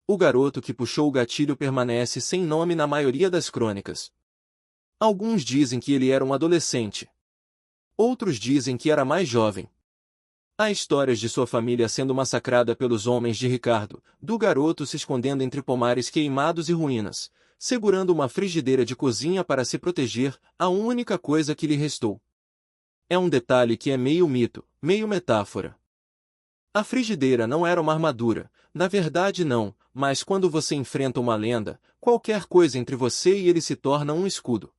O garoto que puxou o gatilho permanece sem nome na maioria das crônicas. Alguns dizem que ele era um adolescente. Outros dizem que era mais jovem. Há histórias de sua família sendo massacrada pelos homens de Ricardo, do garoto se escondendo entre pomares queimados e ruínas, segurando uma frigideira de cozinha para se proteger, a única coisa que lhe restou. É um detalhe que é meio mito, meio metáfora. A frigideira não era uma armadura, na verdade não, mas quando você enfrenta uma lenda, qualquer coisa entre você e ele se torna um escudo.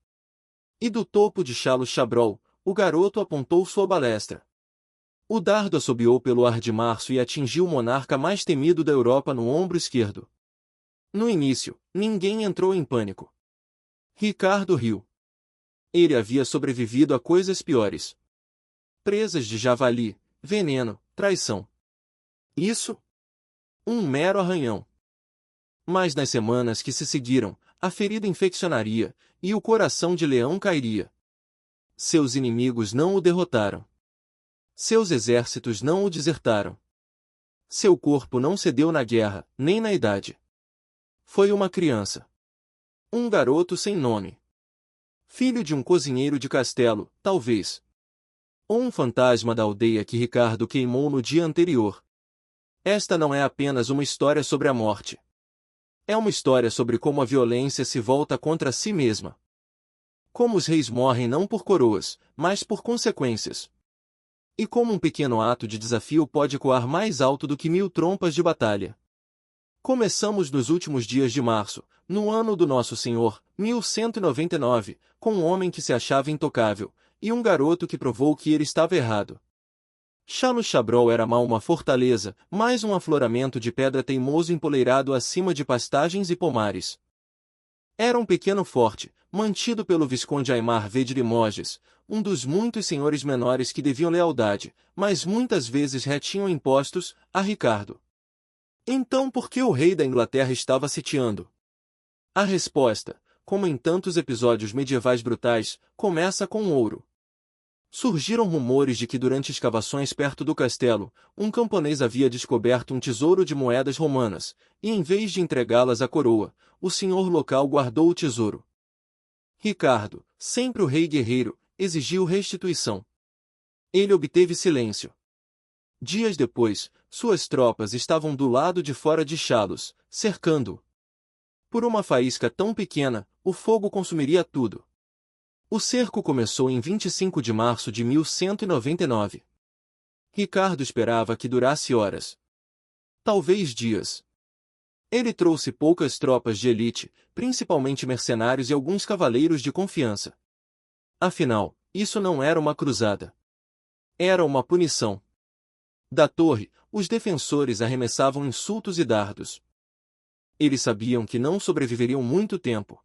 E do topo de Charles Chabrol, o garoto apontou sua balestra. O dardo assobiou pelo ar de março e atingiu o monarca mais temido da Europa no ombro esquerdo. No início, ninguém entrou em pânico. Ricardo riu. Ele havia sobrevivido a coisas piores. Presas de javali, veneno, traição. Isso? Um mero arranhão. Mas nas semanas que se seguiram, a ferida infeccionaria, e o coração de leão cairia. Seus inimigos não o derrotaram. Seus exércitos não o desertaram. Seu corpo não cedeu na guerra, nem na idade. Foi uma criança. Um garoto sem nome. Filho de um cozinheiro de castelo, talvez. Ou um fantasma da aldeia que Ricardo queimou no dia anterior. Esta não é apenas uma história sobre a morte. É uma história sobre como a violência se volta contra si mesma. Como os reis morrem não por coroas, mas por consequências. E como um pequeno ato de desafio pode ecoar mais alto do que 1000 trompas de batalha. Começamos nos últimos dias de março, no ano do Nosso Senhor, 1199, com um homem que se achava intocável, e um garoto que provou que ele estava errado. Charles Chabrol era mal uma fortaleza, mais um afloramento de pedra teimoso empoleirado acima de pastagens e pomares. Era um pequeno forte, mantido pelo Visconde Aimar V de Limoges, um dos muitos senhores menores que deviam lealdade, mas muitas vezes retinham impostos, a Ricardo. Então por que o rei da Inglaterra estava sitiando? A resposta, como em tantos episódios medievais brutais, começa com ouro. Surgiram rumores de que durante escavações perto do castelo, um camponês havia descoberto um tesouro de moedas romanas, e em vez de entregá-las à coroa, o senhor local guardou o tesouro. Ricardo, sempre o rei guerreiro, exigiu restituição. Ele obteve silêncio. Dias depois, suas tropas estavam do lado de fora de Chalos, cercando-o. Por uma faísca tão pequena, o fogo consumiria tudo. O cerco começou em 25 de março de 1199. Ricardo esperava que durasse horas. Talvez dias. Ele trouxe poucas tropas de elite, principalmente mercenários e alguns cavaleiros de confiança. Afinal, isso não era uma cruzada. Era uma punição. Da torre, os defensores arremessavam insultos e dardos. Eles sabiam que não sobreviveriam muito tempo.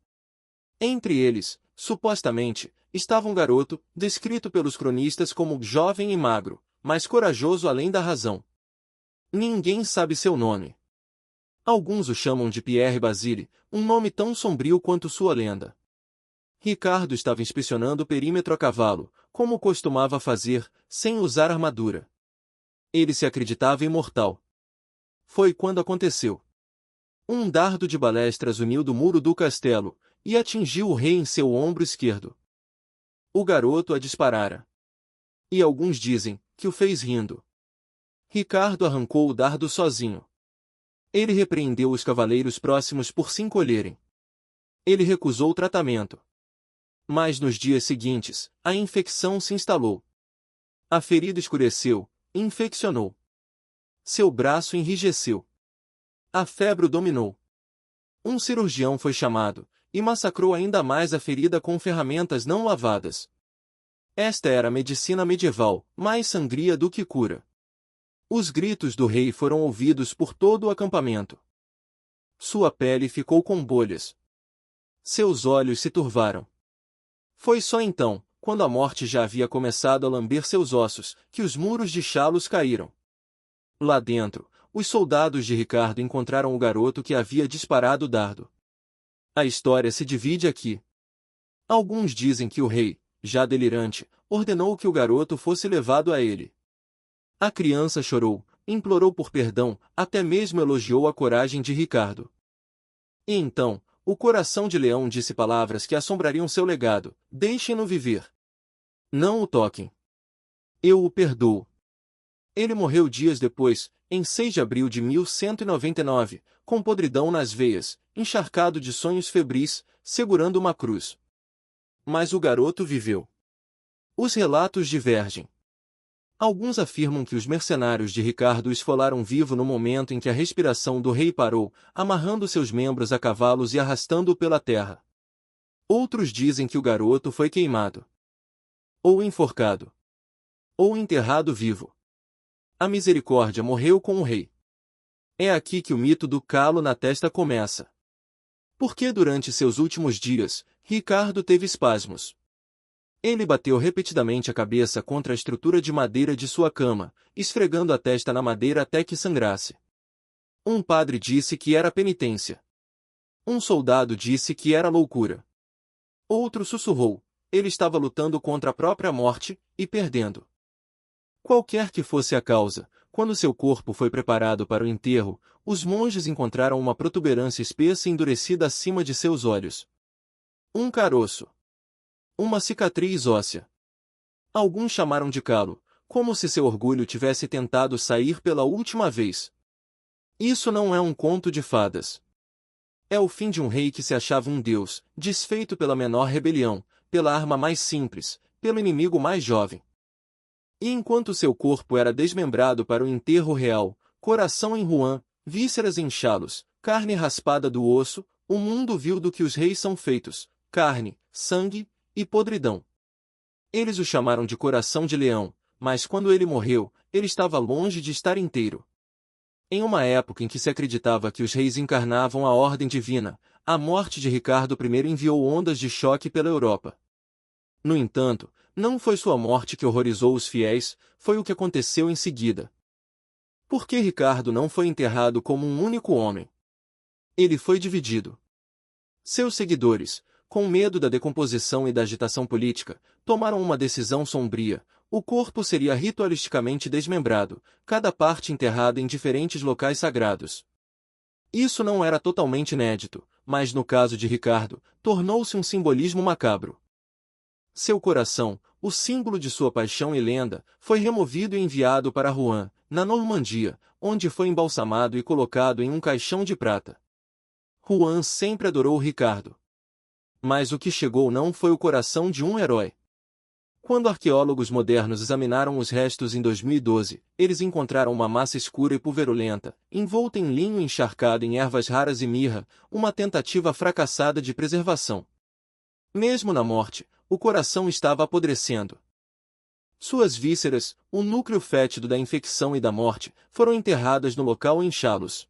Entre eles, supostamente, estava um garoto, descrito pelos cronistas como jovem e magro, mas corajoso além da razão. Ninguém sabe seu nome. Alguns o chamam de Pierre Basile, um nome tão sombrio quanto sua lenda. Ricardo estava inspecionando o perímetro a cavalo, como costumava fazer, sem usar armadura. Ele se acreditava imortal. Foi quando aconteceu. Um dardo de balestras uniu do muro do castelo, e atingiu o rei em seu ombro esquerdo. O garoto a disparara. E alguns dizem que o fez rindo. Ricardo arrancou o dardo sozinho. Ele repreendeu os cavaleiros próximos por se encolherem. Ele recusou o tratamento. Mas nos dias seguintes, a infecção se instalou. A ferida escureceu, infeccionou. Seu braço enrijeceu. A febre o dominou. Um cirurgião foi chamado, e massacrou ainda mais a ferida com ferramentas não lavadas. Esta era a medicina medieval, mais sangria do que cura. Os gritos do rei foram ouvidos por todo o acampamento. Sua pele ficou com bolhas. Seus olhos se turvaram. Foi só então, quando a morte já havia começado a lamber seus ossos, que os muros de Chalos caíram. Lá dentro, os soldados de Ricardo encontraram o garoto que havia disparado o dardo. A história se divide aqui. Alguns dizem que o rei, já delirante, ordenou que o garoto fosse levado a ele. A criança chorou, implorou por perdão, até mesmo elogiou a coragem de Ricardo. E então, o coração de leão disse palavras que assombrariam seu legado: deixem-no viver. Não o toquem. Eu o perdoo. Ele morreu dias depois, em 6 de abril de 1199, com podridão nas veias, encharcado de sonhos febris, segurando uma cruz. Mas o garoto viveu. Os relatos divergem. Alguns afirmam que os mercenários de Ricardo o esfolaram vivo no momento em que a respiração do rei parou, amarrando seus membros a cavalos e arrastando-o pela terra. Outros dizem que o garoto foi queimado, ou enforcado, ou enterrado vivo. A misericórdia morreu com o rei. É aqui que o mito do calo na testa começa. Porque durante seus últimos dias, Ricardo teve espasmos. Ele bateu repetidamente a cabeça contra a estrutura de madeira de sua cama, esfregando a testa na madeira até que sangrasse. Um padre disse que era penitência. Um soldado disse que era loucura. Outro sussurrou: ele estava lutando contra a própria morte, e perdendo. Qualquer que fosse a causa, quando seu corpo foi preparado para o enterro, os monges encontraram uma protuberância espessa e endurecida acima de seus olhos. Um caroço. Uma cicatriz óssea. Alguns chamaram de calo, como se seu orgulho tivesse tentado sair pela última vez. Isso não é um conto de fadas. É o fim de um rei que se achava um deus, desfeito pela menor rebelião, pela arma mais simples, pelo inimigo mais jovem. E enquanto seu corpo era desmembrado para o enterro real, coração em Rouen, vísceras em Chalos, carne raspada do osso, o mundo viu do que os reis são feitos: carne, sangue e podridão. Eles o chamaram de coração de leão, mas quando ele morreu, ele estava longe de estar inteiro. Em uma época em que se acreditava que os reis encarnavam a ordem divina, a morte de Ricardo I enviou ondas de choque pela Europa. No entanto, não foi sua morte que horrorizou os fiéis, foi o que aconteceu em seguida. Por que Ricardo não foi enterrado como um único homem? Ele foi dividido. Seus seguidores, com medo da decomposição e da agitação política, tomaram uma decisão sombria: o corpo seria ritualisticamente desmembrado, cada parte enterrada em diferentes locais sagrados. Isso não era totalmente inédito, mas no caso de Ricardo, tornou-se um simbolismo macabro. Seu coração, o símbolo de sua paixão e lenda, foi removido e enviado para Rouen, na Normandia, onde foi embalsamado e colocado em um caixão de prata. Rouen sempre adorou Ricardo. Mas o que chegou não foi o coração de um herói. Quando arqueólogos modernos examinaram os restos em 2012, eles encontraram uma massa escura e pulverulenta, envolta em linho encharcado em ervas raras e mirra, uma tentativa fracassada de preservação. Mesmo na morte, o coração estava apodrecendo. Suas vísceras, o núcleo fétido da infecção e da morte, foram enterradas no local em Chalos.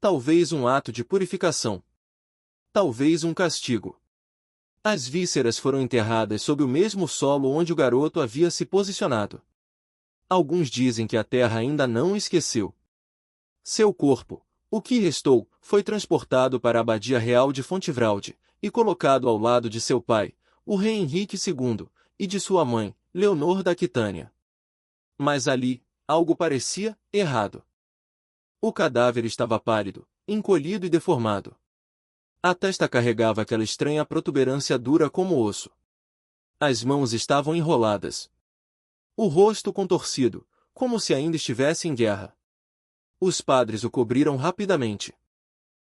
Talvez um ato de purificação. Talvez um castigo. As vísceras foram enterradas sob o mesmo solo onde o garoto havia se posicionado. Alguns dizem que a terra ainda não o esqueceu. Seu corpo, o que restou, foi transportado para a abadia real de Fontevraude, e colocado ao lado de seu pai, o rei Henrique II, e de sua mãe, Leonor da Aquitânia. Mas ali, algo parecia errado. O cadáver estava pálido, encolhido e deformado. A testa carregava aquela estranha protuberância dura como osso. As mãos estavam enroladas. O rosto contorcido, como se ainda estivesse em guerra. Os padres o cobriram rapidamente.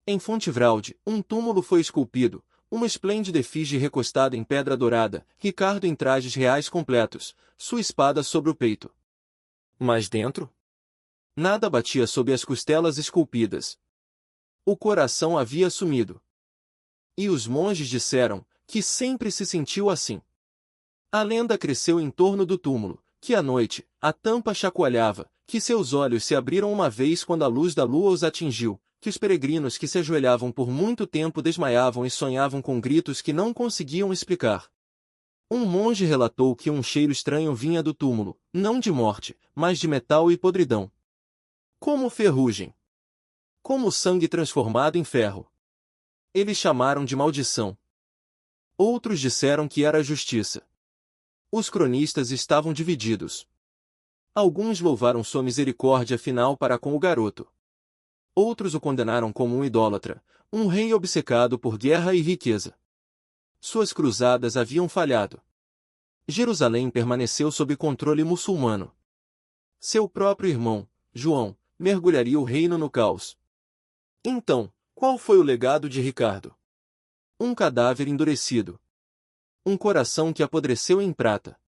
Em Fontevraude, um túmulo foi esculpido, uma esplêndida efígie recostada em pedra dourada, Ricardo em trajes reais completos, sua espada sobre o peito. Mas dentro? Nada batia sob as costelas esculpidas. O coração havia sumido. E os monges disseram que sempre se sentiu assim. A lenda cresceu em torno do túmulo, que à noite, a tampa chacoalhava, que seus olhos se abriram uma vez quando a luz da lua os atingiu, que os peregrinos que se ajoelhavam por muito tempo desmaiavam e sonhavam com gritos que não conseguiam explicar. Um monge relatou que um cheiro estranho vinha do túmulo, não de morte, mas de metal e podridão. Como ferrugem. Como sangue transformado em ferro. Eles chamaram de maldição. Outros disseram que era justiça. Os cronistas estavam divididos. Alguns louvaram sua misericórdia final para com o garoto. Outros o condenaram como um idólatra, um rei obcecado por guerra e riqueza. Suas cruzadas haviam falhado. Jerusalém permaneceu sob controle muçulmano. Seu próprio irmão, João, mergulharia o reino no caos. Então, qual foi o legado de Ricardo? Um cadáver endurecido. Um coração que apodreceu em prata.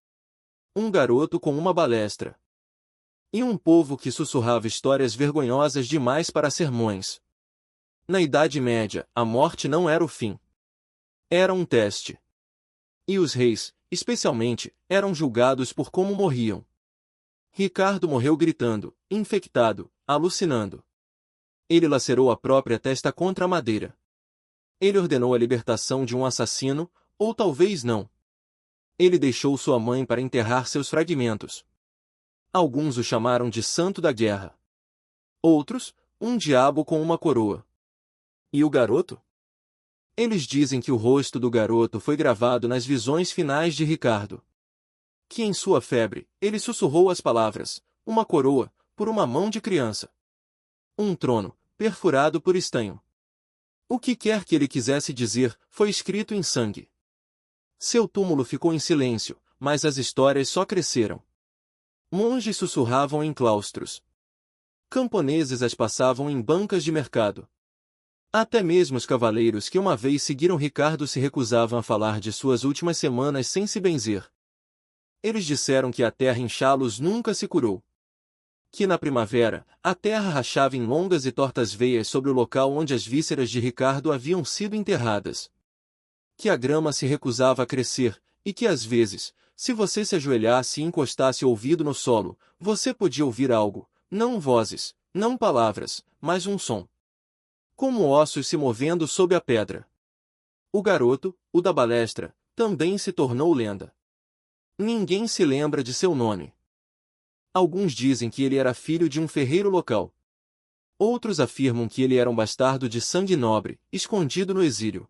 Um garoto com uma balestra. E um povo que sussurrava histórias vergonhosas demais para sermões. Na Idade Média, a morte não era o fim. Era um teste. E os reis, especialmente, eram julgados por como morriam. Ricardo morreu gritando, infectado, alucinando. Ele lacerou a própria testa contra a madeira. Ele ordenou a libertação de um assassino, ou talvez não. Ele deixou sua mãe para enterrar seus fragmentos. Alguns o chamaram de santo da guerra. Outros, um diabo com uma coroa. E o garoto? Eles dizem que o rosto do garoto foi gravado nas visões finais de Ricardo. Que em sua febre, ele sussurrou as palavras, uma coroa, por uma mão de criança. Um trono, perfurado por estanho. O que quer que ele quisesse dizer, foi escrito em sangue. Seu túmulo ficou em silêncio, mas as histórias só cresceram. Monges sussurravam em claustros. Camponeses as passavam em bancas de mercado. Até mesmo os cavaleiros que uma vez seguiram Ricardo se recusavam a falar de suas últimas semanas sem se benzer. Eles disseram que a terra em Chalos nunca se curou. Que na primavera, a terra rachava em longas e tortas veias sobre o local onde as vísceras de Ricardo haviam sido enterradas. Que a grama se recusava a crescer, e que às vezes, se você se ajoelhasse e encostasse o ouvido no solo, você podia ouvir algo, não vozes, não palavras, mas um som. Como ossos se movendo sob a pedra. O garoto, o da balestra, também se tornou lenda. Ninguém se lembra de seu nome. Alguns dizem que ele era filho de um ferreiro local. Outros afirmam que ele era um bastardo de sangue nobre, escondido no exílio.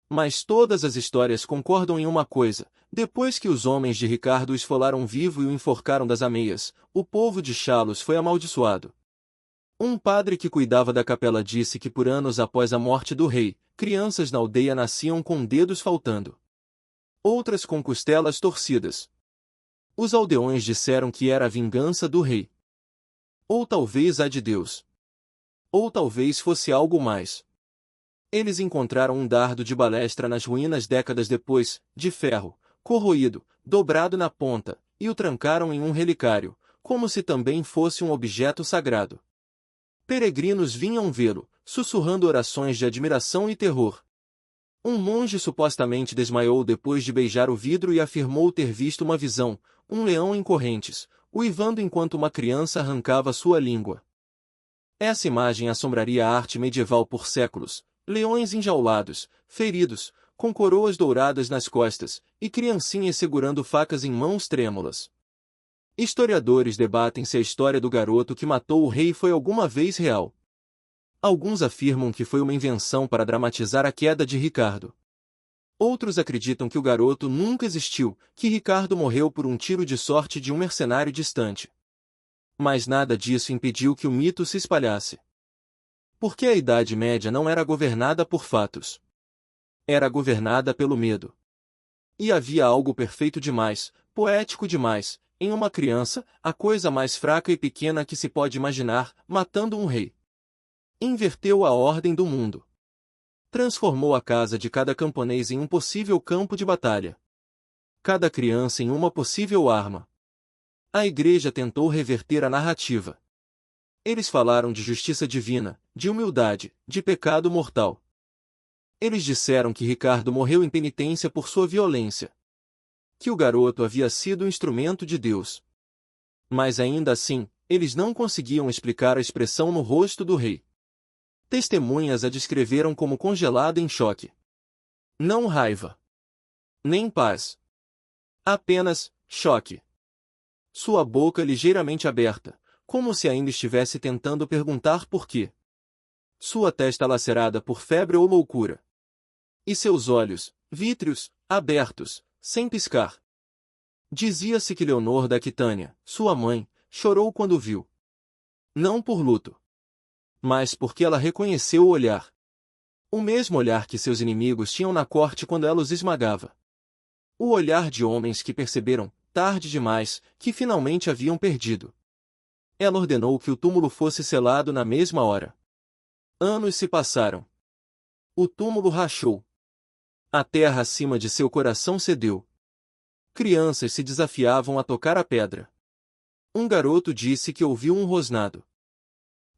Mas todas as histórias concordam em uma coisa: depois que os homens de Ricardo o esfolaram vivo e o enforcaram das ameias, o povo de Chalos foi amaldiçoado. Um padre que cuidava da capela disse que por anos após a morte do rei, crianças na aldeia nasciam com dedos faltando. Outras com costelas torcidas. Os aldeões disseram que era a vingança do rei. Ou talvez a de Deus. Ou talvez fosse algo mais. Eles encontraram um dardo de balestra nas ruínas décadas depois, de ferro, corroído, dobrado na ponta, e o trancaram em um relicário, como se também fosse um objeto sagrado. Peregrinos vinham vê-lo, sussurrando orações de admiração e terror. Um monge supostamente desmaiou depois de beijar o vidro e afirmou ter visto uma visão, um leão em correntes, uivando enquanto uma criança arrancava sua língua. Essa imagem assombraria a arte medieval por séculos. Leões enjaulados, feridos, com coroas douradas nas costas, e criancinhas segurando facas em mãos trêmulas. Historiadores debatem se a história do garoto que matou o rei foi alguma vez real. Alguns afirmam que foi uma invenção para dramatizar a queda de Ricardo. Outros acreditam que o garoto nunca existiu, que Ricardo morreu por um tiro de sorte de um mercenário distante. Mas nada disso impediu que o mito se espalhasse. Porque a Idade Média não era governada por fatos. Era governada pelo medo. E havia algo perfeito demais, poético demais, em uma criança, a coisa mais fraca e pequena que se pode imaginar, matando um rei. Inverteu a ordem do mundo. Transformou a casa de cada camponês em um possível campo de batalha. Cada criança em uma possível arma. A igreja tentou reverter a narrativa. Eles falaram de justiça divina, de humildade, de pecado mortal. Eles disseram que Ricardo morreu em penitência por sua violência. Que o garoto havia sido um instrumento de Deus. Mas ainda assim, eles não conseguiam explicar a expressão no rosto do rei. Testemunhas a descreveram como congelado em choque. Não raiva. Nem paz. Apenas choque. Sua boca ligeiramente aberta, como se ainda estivesse tentando perguntar por quê. Sua testa lacerada por febre ou loucura. E seus olhos, vítreos, abertos, sem piscar. Dizia-se que Leonor da Aquitânia, sua mãe, chorou quando o viu. Não por luto, mas porque ela reconheceu o olhar. O mesmo olhar que seus inimigos tinham na corte quando ela os esmagava. O olhar de homens que perceberam, tarde demais, que finalmente haviam perdido. Ela ordenou que o túmulo fosse selado na mesma hora. Anos se passaram. O túmulo rachou. A terra acima de seu coração cedeu. Crianças se desafiavam a tocar a pedra. Um garoto disse que ouviu um rosnado.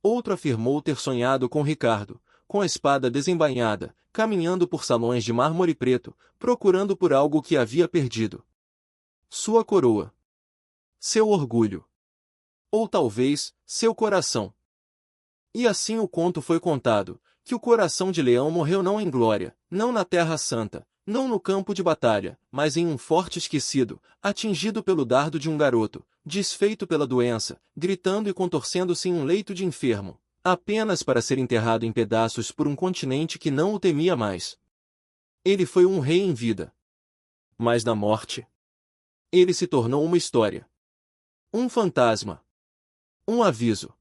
Outro afirmou ter sonhado com Ricardo, com a espada desembainhada, caminhando por salões de mármore preto, procurando por algo que havia perdido. Sua coroa. Seu orgulho. Ou talvez, seu coração. E assim o conto foi contado, que o coração de Leão morreu não em glória, não na Terra Santa, não no campo de batalha, mas em um forte esquecido, atingido pelo dardo de um garoto, desfeito pela doença, gritando e contorcendo-se em um leito de enfermo, apenas para ser enterrado em pedaços por um continente que não o temia mais. Ele foi um rei em vida. Mas na morte, ele se tornou uma história. Um fantasma. Um aviso.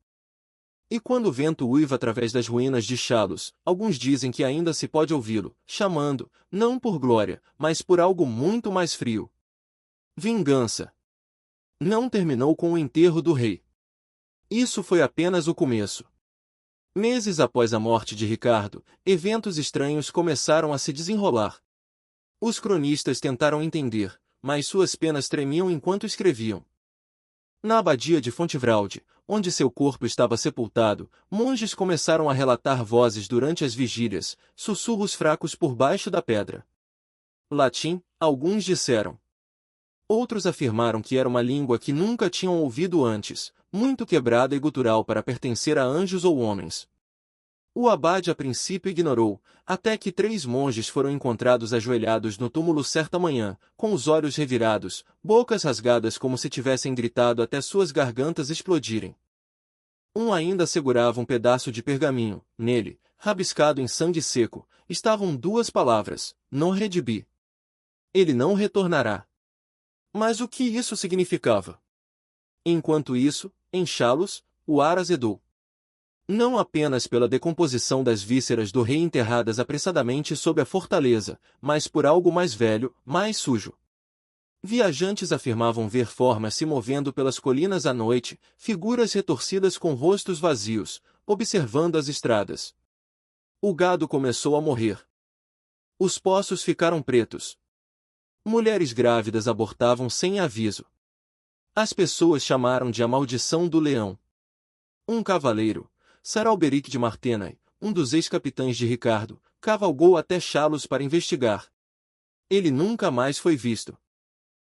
E quando o vento uiva através das ruínas de Chalos, alguns dizem que ainda se pode ouvi-lo, chamando, não por glória, mas por algo muito mais frio. Vingança. Não terminou com o enterro do rei. Isso foi apenas o começo. Meses após a morte de Ricardo, eventos estranhos começaram a se desenrolar. Os cronistas tentaram entender, mas suas penas tremiam enquanto escreviam. Na abadia de Fontevraud, onde seu corpo estava sepultado, monges começaram a relatar vozes durante as vigílias, sussurros fracos por baixo da pedra. Latim, alguns disseram. Outros afirmaram que era uma língua que nunca tinham ouvido antes, muito quebrada e gutural para pertencer a anjos ou homens. O abade a princípio ignorou, até que 3 monges foram encontrados ajoelhados no túmulo certa manhã, com os olhos revirados, bocas rasgadas como se tivessem gritado até suas gargantas explodirem. Um ainda segurava um pedaço de pergaminho, nele, rabiscado em sangue seco, estavam 2 palavras, non redibi. Ele não retornará. Mas o que isso significava? Enquanto isso, em Chalos, o ar azedou. Não apenas pela decomposição das vísceras do rei enterradas apressadamente sob a fortaleza, mas por algo mais velho, mais sujo. Viajantes afirmavam ver formas se movendo pelas colinas à noite, figuras retorcidas com rostos vazios, observando as estradas. O gado começou a morrer. Os poços ficaram pretos. Mulheres grávidas abortavam sem aviso. As pessoas chamaram de a maldição do leão. Um cavaleiro, Saralberic de Martenay, um dos ex-capitães de Ricardo, cavalgou até Chalos para investigar. Ele nunca mais foi visto.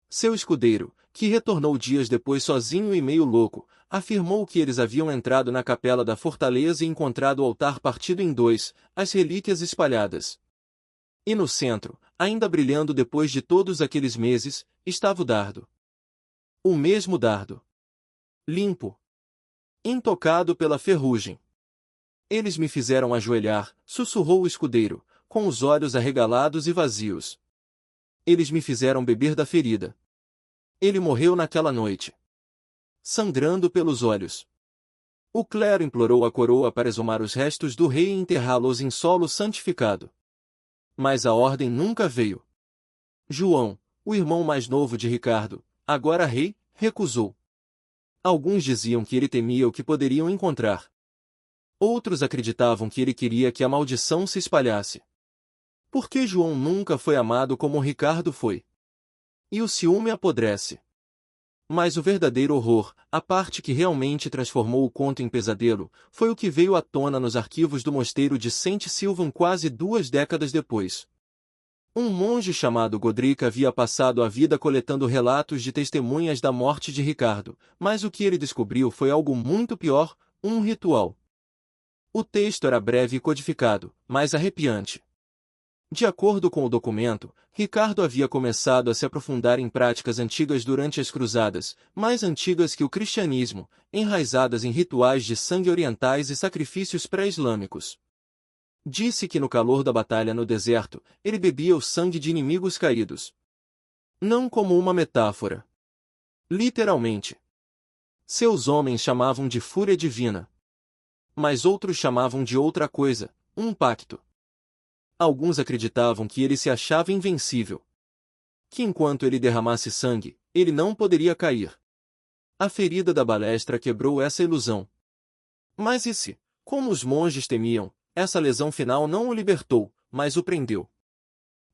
Seu escudeiro, que retornou dias depois sozinho e meio louco, afirmou que eles haviam entrado na capela da fortaleza e encontrado o altar partido em 2, as relíquias espalhadas. E no centro, ainda brilhando depois de todos aqueles meses, estava o dardo. O mesmo dardo. Limpo. Intocado pela ferrugem. Eles me fizeram ajoelhar, sussurrou o escudeiro, com os olhos arregalados e vazios. Eles me fizeram beber da ferida. Ele morreu naquela noite. Sangrando pelos olhos. O clero implorou a coroa para exumar os restos do rei e enterrá-los em solo santificado. Mas a ordem nunca veio. João, o irmão mais novo de Ricardo, agora rei, recusou. Alguns diziam que ele temia o que poderiam encontrar. Outros acreditavam que ele queria que a maldição se espalhasse. Porque João nunca foi amado como Ricardo foi. E o ciúme apodrece. Mas o verdadeiro horror, a parte que realmente transformou o conto em pesadelo, foi o que veio à tona nos arquivos do mosteiro de Saint-Sylvain quase 2 décadas depois. Um monge chamado Godric havia passado a vida coletando relatos de testemunhas da morte de Ricardo, mas o que ele descobriu foi algo muito pior, um ritual. O texto era breve e codificado, mas arrepiante. De acordo com o documento, Ricardo havia começado a se aprofundar em práticas antigas durante as cruzadas, mais antigas que o cristianismo, enraizadas em rituais de sangue orientais e sacrifícios pré-islâmicos. Disse que no calor da batalha no deserto, ele bebia o sangue de inimigos caídos. Não como uma metáfora. Literalmente. Seus homens chamavam de fúria divina. Mas outros chamavam de outra coisa, um pacto. Alguns acreditavam que ele se achava invencível. Que enquanto ele derramasse sangue, ele não poderia cair. A ferida da balestra quebrou essa ilusão. Mas e se, como os monges temiam, essa lesão final não o libertou, mas o prendeu?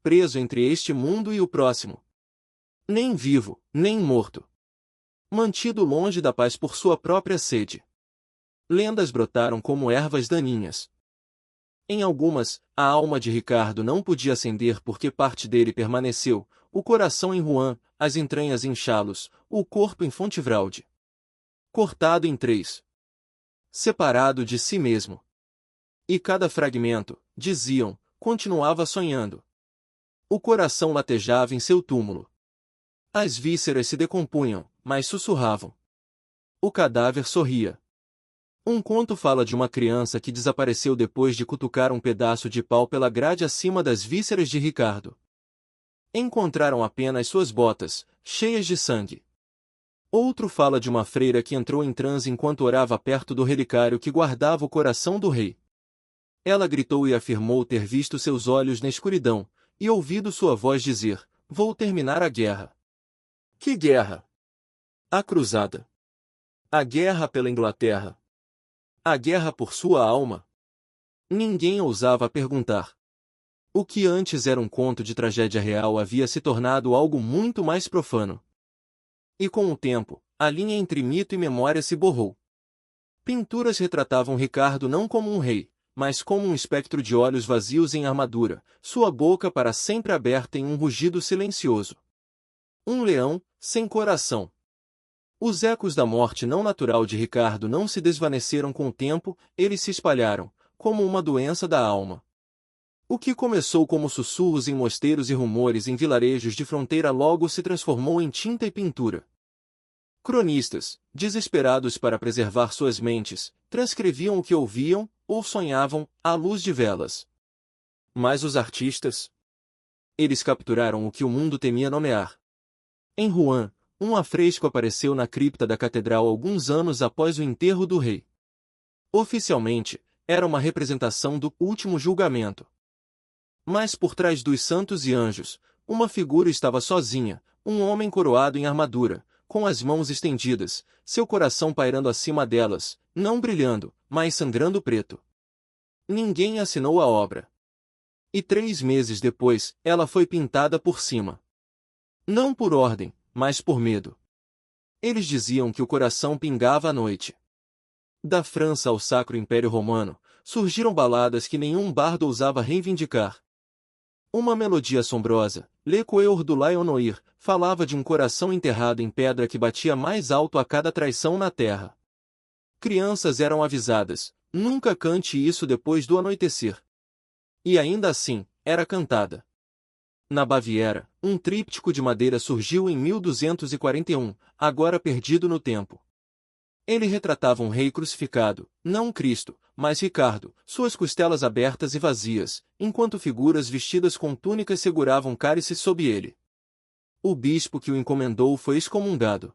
Preso entre este mundo e o próximo. Nem vivo, nem morto. Mantido longe da paz por sua própria sede. Lendas brotaram como ervas daninhas. Em algumas, a alma de Ricardo não podia ascender porque parte dele permaneceu, o coração em Rouen, as entranhas em Chalos, o corpo em Fontevraude. Cortado em três. Separado de si mesmo. E cada fragmento, diziam, continuava sonhando. O coração latejava em seu túmulo. As vísceras se decompunham, mas sussurravam. O cadáver sorria. Um conto fala de uma criança que desapareceu depois de cutucar um pedaço de pau pela grade acima das vísceras de Ricardo. Encontraram apenas suas botas, cheias de sangue. Outro fala de uma freira que entrou em transe enquanto orava perto do relicário que guardava o coração do rei. Ela gritou e afirmou ter visto seus olhos na escuridão, e ouvido sua voz dizer, vou terminar a guerra. Que guerra? A cruzada. A guerra pela Inglaterra. A guerra por sua alma? Ninguém ousava perguntar. O que antes era um conto de tragédia real havia se tornado algo muito mais profano. E com o tempo, a linha entre mito e memória se borrou. Pinturas retratavam Ricardo não como um rei, mas como um espectro de olhos vazios em armadura, sua boca para sempre aberta em um rugido silencioso. Um leão, sem coração. Os ecos da morte não natural de Ricardo não se desvaneceram com o tempo, eles se espalharam, como uma doença da alma. O que começou como sussurros em mosteiros e rumores em vilarejos de fronteira logo se transformou em tinta e pintura. Cronistas, desesperados para preservar suas mentes, transcreviam o que ouviam, ou sonhavam, à luz de velas. Mas os artistas? Eles capturaram o que o mundo temia nomear. Em Rouen, um afresco apareceu na cripta da catedral alguns anos após o enterro do rei. Oficialmente, era uma representação do último julgamento. Mas por trás dos santos e anjos, uma figura estava sozinha, um homem coroado em armadura, com as mãos estendidas, seu coração pairando acima delas, não brilhando, mas sangrando preto. Ninguém assinou a obra. E 3 meses depois, ela foi pintada por cima. Não por ordem, mas por medo. Eles diziam que o coração pingava à noite. Da França ao Sacro Império Romano, surgiram baladas que nenhum bardo ousava reivindicar. Uma melodia assombrosa, Le Coeur du Lion Noir, falava de um coração enterrado em pedra que batia mais alto a cada traição na terra. Crianças eram avisadas, nunca cante isso depois do anoitecer. E ainda assim, era cantada. Na Baviera, um tríptico de madeira surgiu em 1241, agora perdido no tempo. Ele retratava um rei crucificado, não Cristo, mas Ricardo, suas costelas abertas e vazias, enquanto figuras vestidas com túnicas seguravam cálices sob ele. O bispo que o encomendou foi excomungado.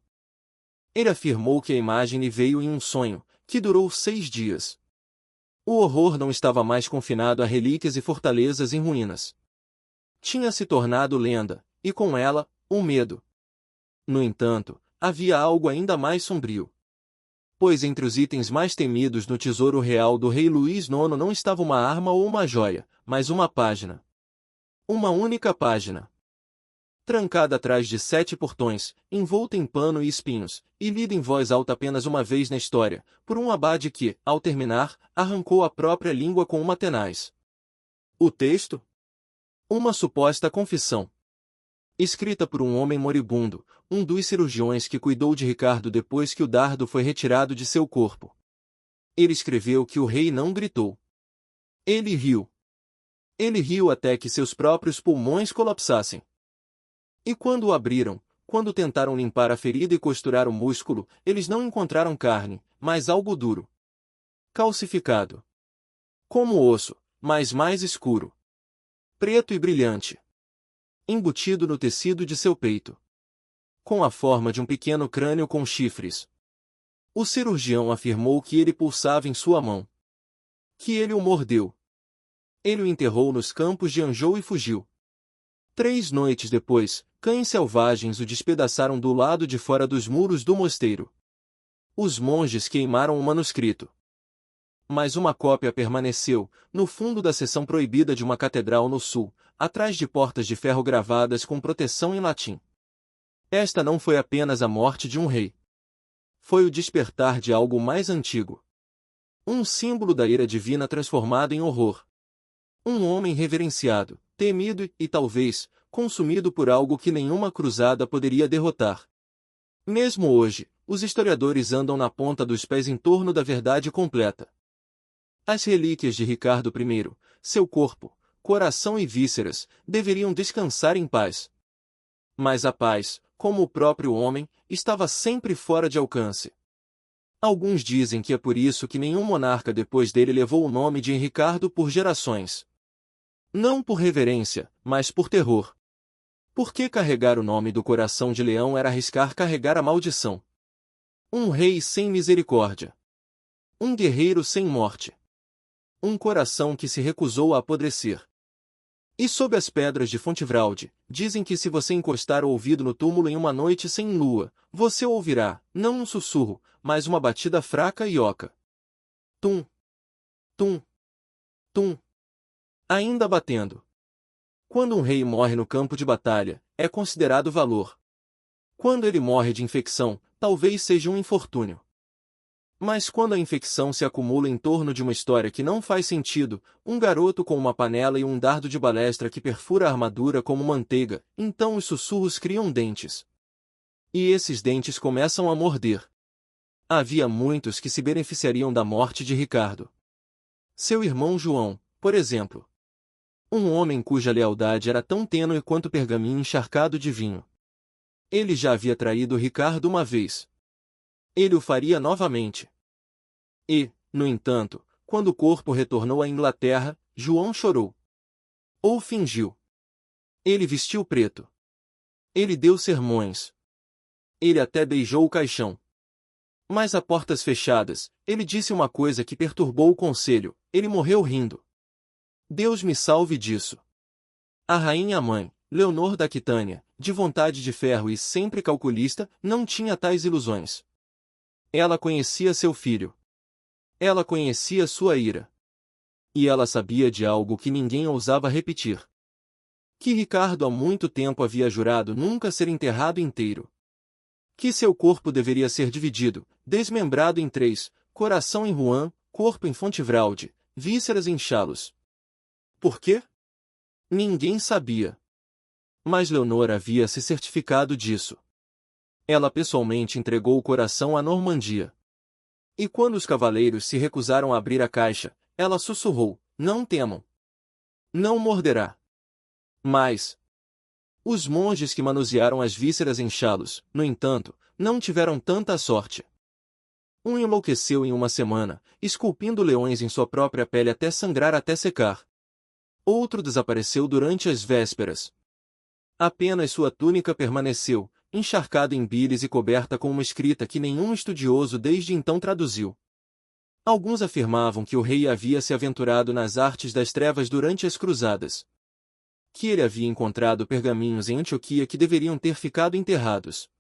Ele afirmou que a imagem lhe veio em um sonho, que durou 6 dias. O horror não estava mais confinado a relíquias e fortalezas em ruínas. Tinha se tornado lenda, e com ela, o medo. No entanto, havia algo ainda mais sombrio. Pois entre os itens mais temidos no tesouro real do rei Luís IX não estava uma arma ou uma joia, mas uma página. Uma única página. Trancada atrás de 7 portões, envolta em pano e espinhos, e lida em voz alta apenas uma vez na história, por um abade que, ao terminar, arrancou a própria língua com uma tenaz. O texto? Uma suposta confissão. Escrita por um homem moribundo, um dos cirurgiões que cuidou de Ricardo depois que o dardo foi retirado de seu corpo. Ele escreveu que o rei não gritou. Ele riu. Ele riu até que seus próprios pulmões colapsassem. E quando o abriram, quando tentaram limpar a ferida e costurar o músculo, eles não encontraram carne, mas algo duro. Calcificado. Como osso, mas mais escuro. Preto e brilhante. embutido no tecido de seu peito, com a forma de um pequeno crânio com chifres. O cirurgião afirmou que ele pulsava em sua mão, que ele o mordeu. Ele o enterrou nos campos de Anjou e fugiu. 3 noites depois, cães selvagens o despedaçaram do lado de fora dos muros do mosteiro. Os monges queimaram o manuscrito. Mas uma cópia permaneceu, no fundo da seção proibida de uma catedral no sul, atrás de portas de ferro gravadas com proteção em latim. Esta não foi apenas a morte de um rei. Foi o despertar de algo mais antigo. Um símbolo da ira divina transformado em horror. Um homem reverenciado, temido e, talvez, consumido por algo que nenhuma cruzada poderia derrotar. Mesmo hoje, os historiadores andam na ponta dos pés em torno da verdade completa. As relíquias de Ricardo I, seu corpo, coração e vísceras, deveriam descansar em paz. Mas a paz, como o próprio homem, estava sempre fora de alcance. Alguns dizem que é por isso que nenhum monarca depois dele levou o nome de Ricardo por gerações. Não por reverência, mas por terror. Porque carregar o nome do coração de leão era arriscar carregar a maldição. Um rei sem misericórdia. Um guerreiro sem morte. Um coração que se recusou a apodrecer. E sob as pedras de Fontevralde, dizem que se você encostar o ouvido no túmulo em uma noite sem lua, você ouvirá, não um sussurro, mas uma batida fraca e oca. Tum. Tum. Tum. Ainda batendo. Quando um rei morre no campo de batalha, é considerado valor. Quando ele morre de infecção, talvez seja um infortúnio. Mas quando a infecção se acumula em torno de uma história que não faz sentido, um garoto com uma panela e um dardo de balestra que perfura a armadura como manteiga, então os sussurros criam dentes. E esses dentes começam a morder. Havia muitos que se beneficiariam da morte de Ricardo. Seu irmão João, por exemplo. Um homem cuja lealdade era tão tênue quanto pergaminho encharcado de vinho. Ele já havia traído Ricardo uma vez. Ele o faria novamente. E, no entanto, quando o corpo retornou à Inglaterra, João chorou. Ou fingiu. Ele vestiu preto. Ele deu sermões. Ele até beijou o caixão. Mas a portas fechadas, ele disse uma coisa que perturbou o conselho, ele morreu rindo. Deus me salve disso. A rainha-mãe, Leonor da Aquitânia, de vontade de ferro e sempre calculista, não tinha tais ilusões. Ela conhecia seu filho. Ela conhecia sua ira. E ela sabia de algo que ninguém ousava repetir. Que Ricardo há muito tempo havia jurado nunca ser enterrado inteiro. Que seu corpo deveria ser dividido, desmembrado em 3, coração em Rouen, corpo em Fontevralde, vísceras em Chalos. Por quê? Ninguém sabia. Mas Leonor havia se certificado disso. Ela pessoalmente entregou o coração à Normandia. E quando os cavaleiros se recusaram a abrir a caixa, ela sussurrou, não temam. Não morderá. Mas os monges que manusearam as vísceras em Chalos, no entanto, não tiveram tanta sorte. Um enlouqueceu em uma semana, esculpindo leões em sua própria pele até sangrar até secar. Outro desapareceu durante as vésperas. Apenas sua túnica permaneceu, encharcada em bilis e coberta com uma escrita que nenhum estudioso desde então traduziu. Alguns afirmavam que o rei havia se aventurado nas artes das trevas durante as cruzadas. Que ele havia encontrado pergaminhos em Antioquia que deveriam ter ficado enterrados.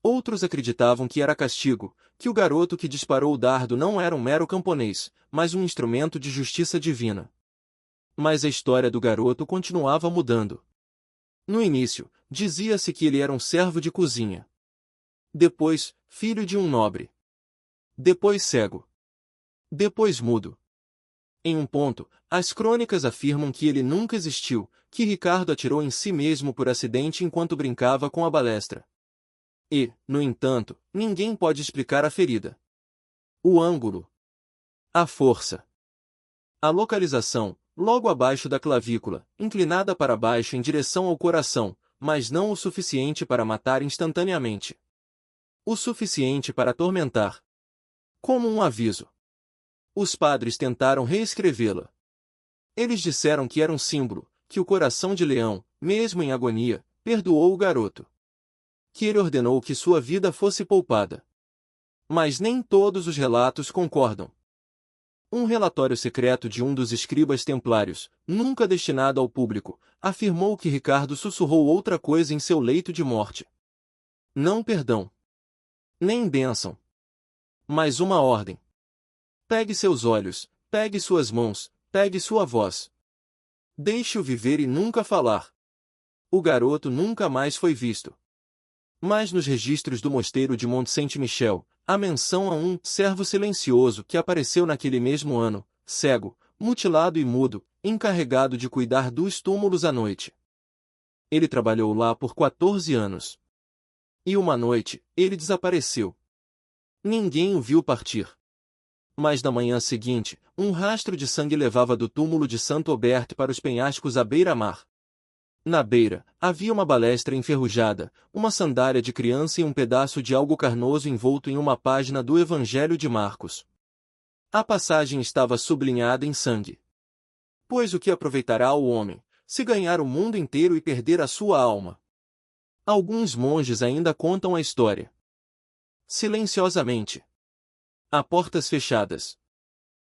Outros acreditavam que era castigo, que o garoto que disparou o dardo não era um mero camponês, mas um instrumento de justiça divina. Mas a história do garoto continuava mudando. No início, dizia-se que ele era um servo de cozinha. Depois, filho de um nobre. Depois cego. Depois mudo. Em um ponto, as crônicas afirmam que ele nunca existiu, que Ricardo atirou em si mesmo por acidente enquanto brincava com a balestra. E, no entanto, ninguém pode explicar a ferida. O ângulo. A força. A localização, logo abaixo da clavícula, inclinada para baixo em direção ao coração, mas não o suficiente para matar instantaneamente. O suficiente para atormentar. Como um aviso. Os padres tentaram reescrevê-la. Eles disseram que era um símbolo, que o coração de leão, mesmo em agonia, perdoou o garoto. Que ele ordenou que sua vida fosse poupada. Mas nem todos os relatos concordam. Um relatório secreto de um dos escribas templários, nunca destinado ao público, afirmou que Ricardo sussurrou outra coisa em seu leito de morte. Não perdão. Nem bênção. Mas uma ordem. Pegue seus olhos, pegue suas mãos, pegue sua voz. Deixe-o viver e nunca falar. O garoto nunca mais foi visto. Mas nos registros do mosteiro de Mont-Saint-Michel, há menção a um servo silencioso que apareceu naquele mesmo ano, cego, mutilado e mudo, encarregado de cuidar dos túmulos à noite. Ele trabalhou lá por 14 anos. E uma noite, ele desapareceu. Ninguém o viu partir. Mas na manhã seguinte, um rastro de sangue levava do túmulo de Santo Aubert para os penhascos à beira-mar. Na beira, havia uma balestra enferrujada, uma sandália de criança e um pedaço de algo carnoso envolto em uma página do Evangelho de Marcos. A passagem estava sublinhada em sangue. Pois o que aproveitará o homem, se ganhar o mundo inteiro e perder a sua alma? Alguns monges ainda contam a história. Silenciosamente. A portas fechadas.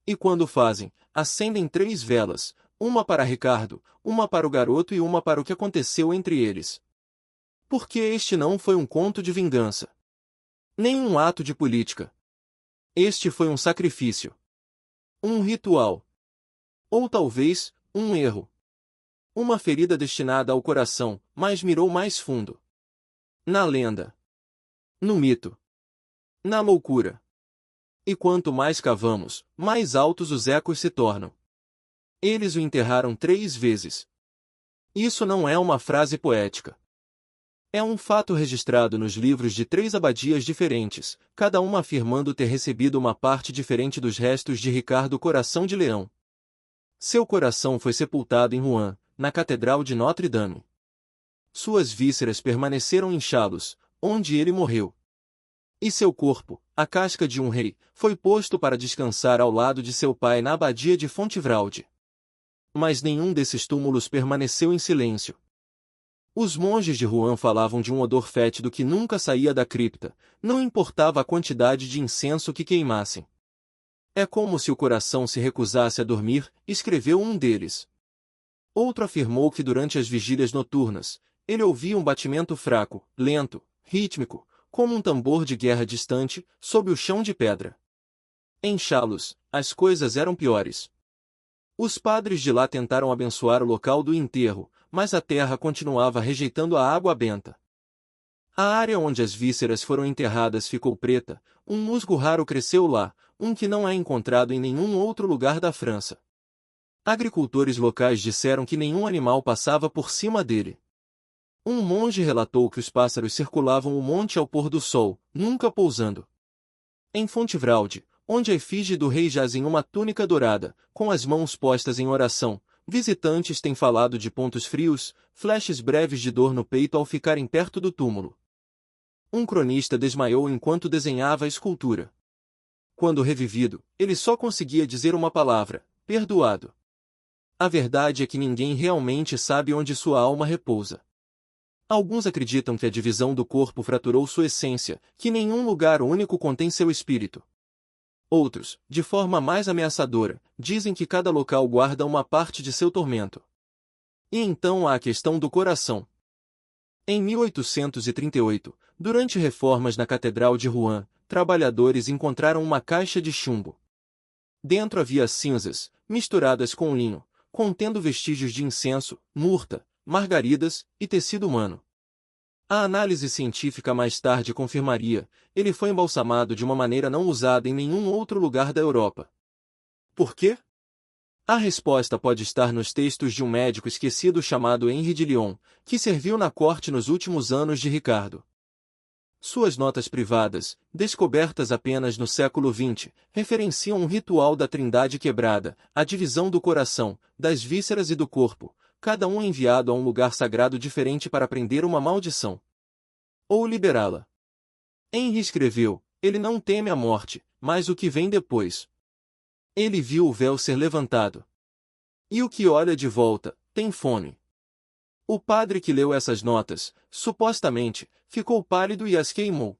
E quando fazem, acendem 3 velas, uma para Ricardo, uma para o garoto e uma para o que aconteceu entre eles. Porque este não foi um conto de vingança. Nem um ato de política. Este foi um sacrifício. Um ritual. Ou talvez, um erro. Uma ferida destinada ao coração, mas mirou mais fundo. Na lenda. No mito. Na loucura. E quanto mais cavamos, mais altos os ecos se tornam. Eles o enterraram 3 vezes. Isso não é uma frase poética. É um fato registrado nos livros de 3 abadias diferentes, cada uma afirmando ter recebido uma parte diferente dos restos de Ricardo Coração de Leão. Seu coração foi sepultado em Rouen, na Catedral de Notre-Dame. Suas vísceras permaneceram em Chalos, onde ele morreu. E seu corpo, a casca de um rei, foi posto para descansar ao lado de seu pai na abadia de Fontevraude. Mas nenhum desses túmulos permaneceu em silêncio. Os monges de Rouen falavam de um odor fétido que nunca saía da cripta, não importava a quantidade de incenso que queimassem. É como se o coração se recusasse a dormir, escreveu um deles. Outro afirmou que durante as vigílias noturnas, ele ouvia um batimento fraco, lento, rítmico, como um tambor de guerra distante, sob o chão de pedra. Em Chalos, as coisas eram piores. Os padres de lá tentaram abençoar o local do enterro, mas a terra continuava rejeitando a água benta. A área onde as vísceras foram enterradas ficou preta, um musgo raro cresceu lá, um que não é encontrado em nenhum outro lugar da França. Agricultores locais disseram que nenhum animal passava por cima dele. Um monge relatou que os pássaros circulavam o monte ao pôr do sol, nunca pousando. Em Fontevraude, onde a efígie do rei jaz em uma túnica dourada, com as mãos postas em oração, visitantes têm falado de pontos frios, flashes breves de dor no peito ao ficarem perto do túmulo. Um cronista desmaiou enquanto desenhava a escultura. Quando revivido, ele só conseguia dizer uma palavra: perdoado. A verdade é que ninguém realmente sabe onde sua alma repousa. Alguns acreditam que a divisão do corpo fraturou sua essência, que nenhum lugar único contém seu espírito. Outros, de forma mais ameaçadora, dizem que cada local guarda uma parte de seu tormento. E então há a questão do coração. Em 1838, durante reformas na Catedral de Rouen, trabalhadores encontraram uma caixa de chumbo. Dentro havia cinzas, misturadas com linho, contendo vestígios de incenso, murta, margaridas e tecido humano. A análise científica mais tarde confirmaria, ele foi embalsamado de uma maneira não usada em nenhum outro lugar da Europa. Por quê? A resposta pode estar nos textos de um médico esquecido chamado Henri de Lyon, que serviu na corte nos últimos anos de Ricardo. Suas notas privadas, descobertas apenas no século XX, referenciam um ritual da Trindade quebrada, a divisão do coração, das vísceras e do corpo, cada um enviado a um lugar sagrado diferente para prender uma maldição. Ou liberá-la. Henri escreveu, ele não teme a morte, mas o que vem depois. Ele viu o véu ser levantado. E o que olha de volta, tem fome. O padre que leu essas notas, supostamente, ficou pálido e as queimou.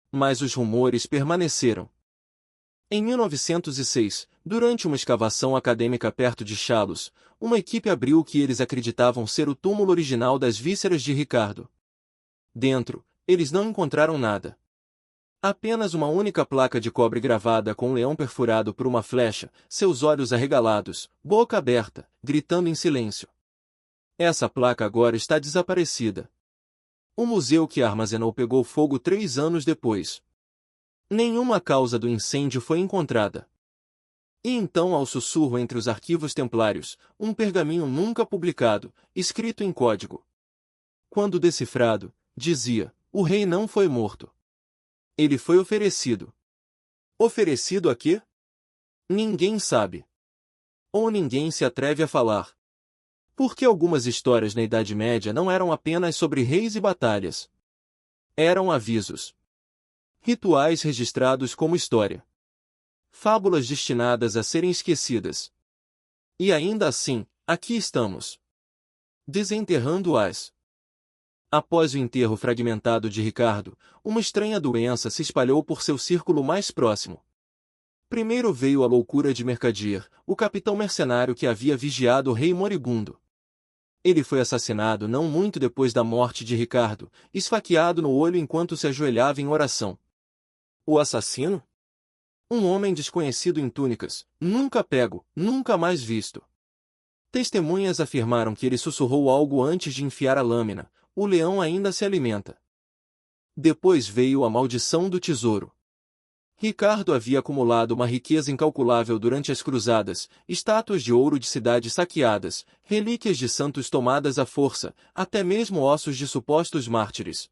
Mas os rumores permaneceram. Em 1906, durante uma escavação acadêmica perto de Chalos, uma equipe abriu o que eles acreditavam ser o túmulo original das vísceras de Ricardo. Dentro, eles não encontraram nada. Apenas uma única placa de cobre gravada com um leão perfurado por uma flecha, seus olhos arregalados, boca aberta, gritando em silêncio. Essa placa agora está desaparecida. O museu que a armazenou pegou fogo 3 anos depois. Nenhuma causa do incêndio foi encontrada. E então, ao sussurro entre os arquivos templários, um pergaminho nunca publicado, escrito em código. Quando decifrado, dizia: o rei não foi morto. Ele foi oferecido. Oferecido a quê? Ninguém sabe. Ou ninguém se atreve a falar. Porque algumas histórias na Idade Média não eram apenas sobre reis e batalhas. Eram avisos. Rituais registrados como história. Fábulas destinadas a serem esquecidas. E ainda assim, aqui estamos. Desenterrando-as. Após o enterro fragmentado de Ricardo, uma estranha doença se espalhou por seu círculo mais próximo. Primeiro veio a loucura de Mercader, o capitão mercenário que havia vigiado o rei moribundo. Ele foi assassinado não muito depois da morte de Ricardo, esfaqueado no olho enquanto se ajoelhava em oração. O assassino? Um homem desconhecido em túnicas, nunca pego, nunca mais visto. Testemunhas afirmaram que ele sussurrou algo antes de enfiar a lâmina: o leão ainda se alimenta. Depois veio a maldição do tesouro. Ricardo havia acumulado uma riqueza incalculável durante as cruzadas, estátuas de ouro de cidades saqueadas, relíquias de santos tomadas à força, até mesmo ossos de supostos mártires.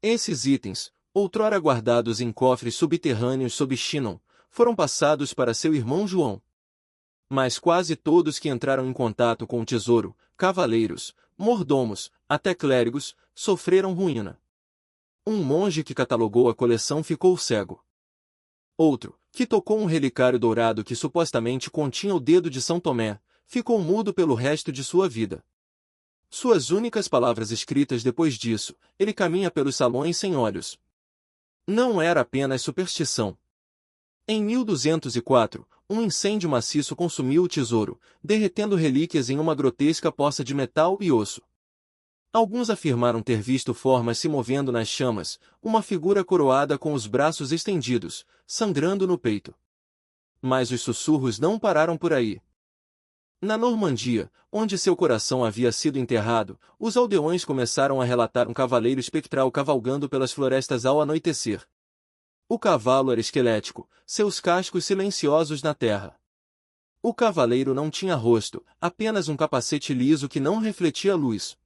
Esses itens, outrora guardados em cofres subterrâneos sob Chinon, foram passados para seu irmão João. Mas quase todos que entraram em contato com o tesouro, cavaleiros, mordomos, até clérigos, sofreram ruína. Um monge que catalogou a coleção ficou cego. Outro, que tocou um relicário dourado que supostamente continha o dedo de São Tomé, ficou mudo pelo resto de sua vida. Suas únicas palavras escritas depois disso: ele caminha pelos salões sem olhos. Não era apenas superstição. Em 1204, um incêndio maciço consumiu o tesouro, derretendo relíquias em uma grotesca poça de metal e osso. Alguns afirmaram ter visto formas se movendo nas chamas, uma figura coroada com os braços estendidos, sangrando no peito. Mas os sussurros não pararam por aí. Na Normandia, onde seu coração havia sido enterrado, os aldeões começaram a relatar um cavaleiro espectral cavalgando pelas florestas ao anoitecer. O cavalo era esquelético, seus cascos silenciosos na terra. O cavaleiro não tinha rosto, apenas um capacete liso que não refletia luz.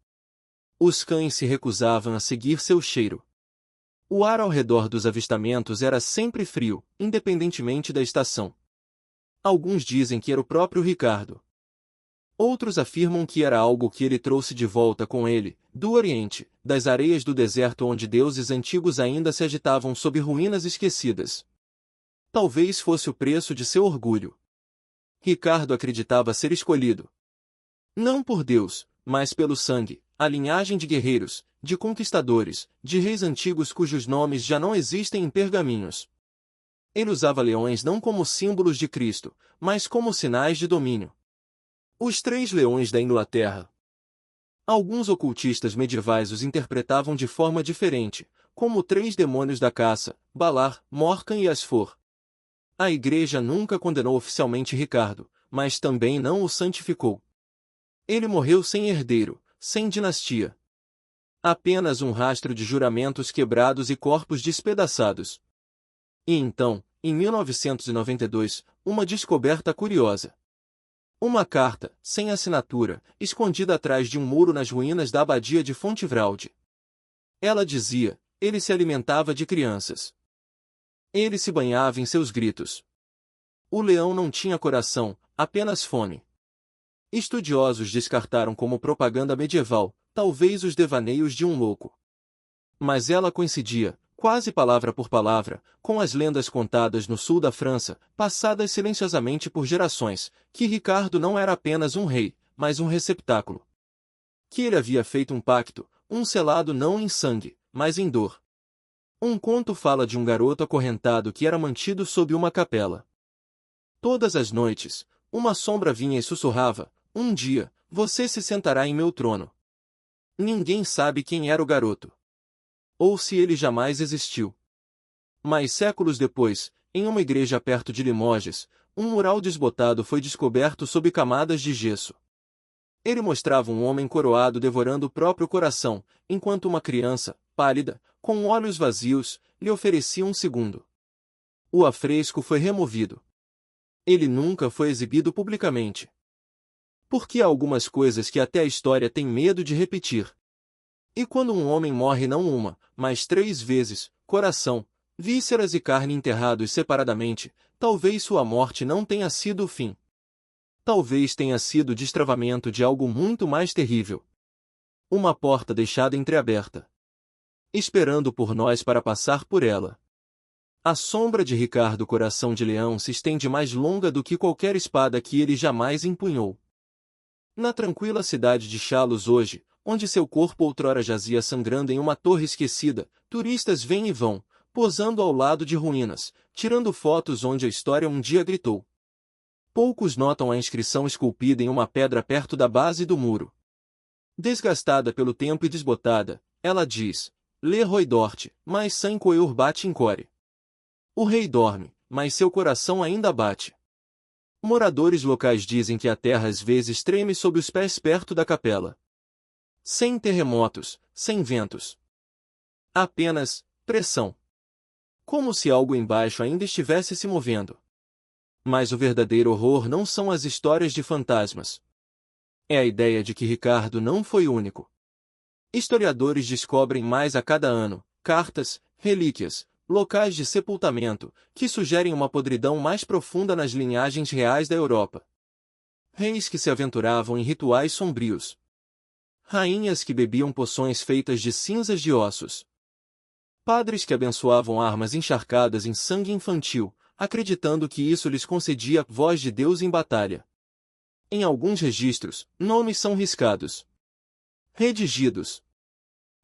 Os cães se recusavam a seguir seu cheiro. O ar ao redor dos avistamentos era sempre frio, independentemente da estação. Alguns dizem que era o próprio Ricardo. Outros afirmam que era algo que ele trouxe de volta com ele, do Oriente, das areias do deserto onde deuses antigos ainda se agitavam sob ruínas esquecidas. Talvez fosse o preço de seu orgulho. Ricardo acreditava ser escolhido. Não por Deus, mas pelo sangue, a linhagem de guerreiros, de conquistadores, de reis antigos cujos nomes já não existem em pergaminhos. Ele usava leões não como símbolos de Cristo, mas como sinais de domínio. Os 3 leões da Inglaterra. Alguns ocultistas medievais os interpretavam de forma diferente, como 3 demônios da caça, Balar, Morkan e Asfor. A Igreja nunca condenou oficialmente Ricardo, mas também não o santificou. Ele morreu sem herdeiro, sem dinastia. Apenas um rastro de juramentos quebrados e corpos despedaçados. E então, em 1992, uma descoberta curiosa. Uma carta, sem assinatura, escondida atrás de um muro nas ruínas da abadia de Fontevraud. Ela dizia: ele se alimentava de crianças. Ele se banhava em seus gritos. O leão não tinha coração, apenas fome. Estudiosos descartaram como propaganda medieval, talvez os devaneios de um louco. Mas ela coincidia, quase palavra por palavra, com as lendas contadas no sul da França, passadas silenciosamente por gerações, que Ricardo não era apenas um rei, mas um receptáculo. Que ele havia feito um pacto, um selado não em sangue, mas em dor. Um conto fala de um garoto acorrentado que era mantido sob uma capela. Todas as noites, uma sombra vinha e sussurrava: um dia, você se sentará em meu trono. Ninguém sabe quem era o garoto. Ou se ele jamais existiu. Mas séculos depois, em uma igreja perto de Limoges, um mural desbotado foi descoberto sob camadas de gesso. Ele mostrava um homem coroado devorando o próprio coração, enquanto uma criança, pálida, com olhos vazios, lhe oferecia um segundo. O afresco foi removido. Ele nunca foi exibido publicamente. Porque há algumas coisas que até a história tem medo de repetir. E quando um homem morre não uma, mas 3 vezes, coração, vísceras e carne enterrados separadamente, talvez sua morte não tenha sido o fim. Talvez tenha sido o destravamento de algo muito mais terrível. Uma porta deixada entreaberta, esperando por nós para passar por ela. A sombra de Ricardo Coração de Leão se estende mais longa do que qualquer espada que ele jamais empunhou. Na tranquila cidade de Chalos hoje, onde seu corpo outrora jazia sangrando em uma torre esquecida, turistas vêm e vão, posando ao lado de ruínas, tirando fotos onde a história um dia gritou. Poucos notam a inscrição esculpida em uma pedra perto da base do muro. Desgastada pelo tempo e desbotada, ela diz: Le roi dort, mas sem coeur bate incore. O rei dorme, mas seu coração ainda bate. Moradores locais dizem que a terra às vezes treme sob os pés perto da capela. Sem terremotos, sem ventos. Apenas pressão. Como se algo embaixo ainda estivesse se movendo. Mas o verdadeiro horror não são as histórias de fantasmas. É a ideia de que Ricardo não foi único. Historiadores descobrem mais a cada ano, cartas, relíquias, locais de sepultamento, que sugerem uma podridão mais profunda nas linhagens reais da Europa. Reis que se aventuravam em rituais sombrios. Rainhas que bebiam poções feitas de cinzas de ossos. Padres que abençoavam armas encharcadas em sangue infantil, acreditando que isso lhes concedia voz de Deus em batalha. Em alguns registros, nomes são riscados. Redigidos.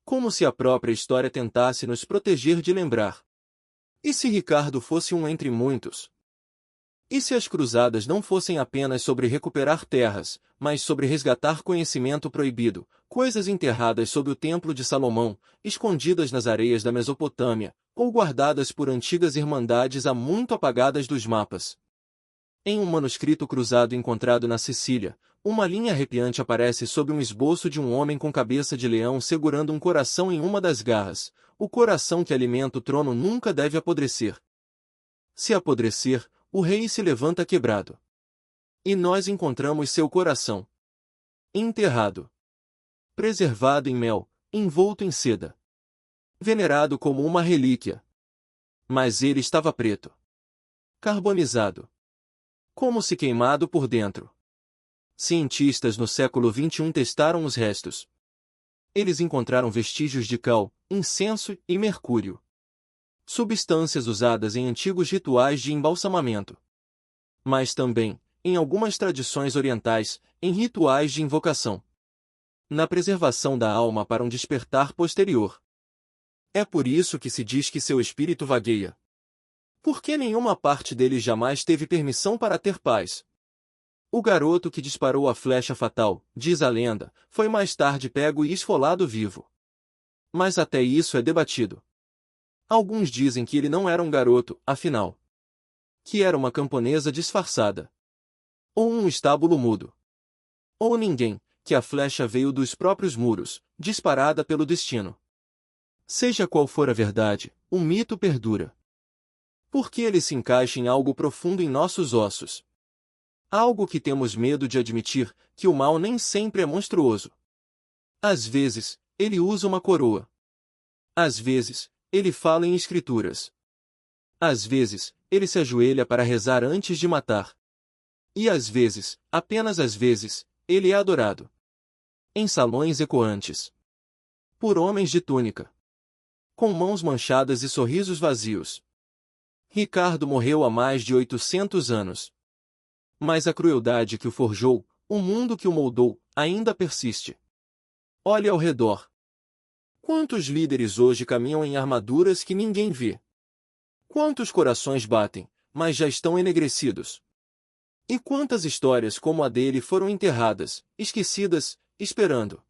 Como se a própria história tentasse nos proteger de lembrar. E se Ricardo fosse um entre muitos? E se as cruzadas não fossem apenas sobre recuperar terras, mas sobre resgatar conhecimento proibido, coisas enterradas sob o templo de Salomão, escondidas nas areias da Mesopotâmia, ou guardadas por antigas irmandades há muito apagadas dos mapas? Em um manuscrito cruzado encontrado na Sicília, uma linha arrepiante aparece sob um esboço de um homem com cabeça de leão segurando um coração em uma das garras. O coração que alimenta o trono nunca deve apodrecer. Se apodrecer, o rei se levanta quebrado. E nós encontramos seu coração enterrado, preservado em mel, envolto em seda, venerado como uma relíquia. Mas ele estava preto, carbonizado, como se queimado por dentro. Cientistas no século XXI testaram os restos. Eles encontraram vestígios de cal, incenso e mercúrio. Substâncias usadas em antigos rituais de embalsamamento. Mas também, em algumas tradições orientais, em rituais de invocação. Na preservação da alma para um despertar posterior. É por isso que se diz que seu espírito vagueia. Porque nenhuma parte dele jamais teve permissão para ter paz. O garoto que disparou a flecha fatal, diz a lenda, foi mais tarde pego e esfolado vivo. Mas até isso é debatido. Alguns dizem que ele não era um garoto, afinal. Que era uma camponesa disfarçada. Ou um estábulo mudo. Ou ninguém, que a flecha veio dos próprios muros, disparada pelo destino. Seja qual for a verdade, o mito perdura. Porque ele se encaixa em algo profundo em nossos ossos. Algo que temos medo de admitir, que o mal nem sempre é monstruoso. Às vezes, ele usa uma coroa. Às vezes, ele fala em escrituras. Às vezes, ele se ajoelha para rezar antes de matar. E às vezes, apenas às vezes, ele é adorado. Em salões ecoantes. Por homens de túnica. Com mãos manchadas e sorrisos vazios. Ricardo morreu há mais de 800 anos. Mas a crueldade que o forjou, o mundo que o moldou, ainda persiste. Olhe ao redor. Quantos líderes hoje caminham em armaduras que ninguém vê? Quantos corações batem, mas já estão enegrecidos? E quantas histórias como a dele foram enterradas, esquecidas, esperando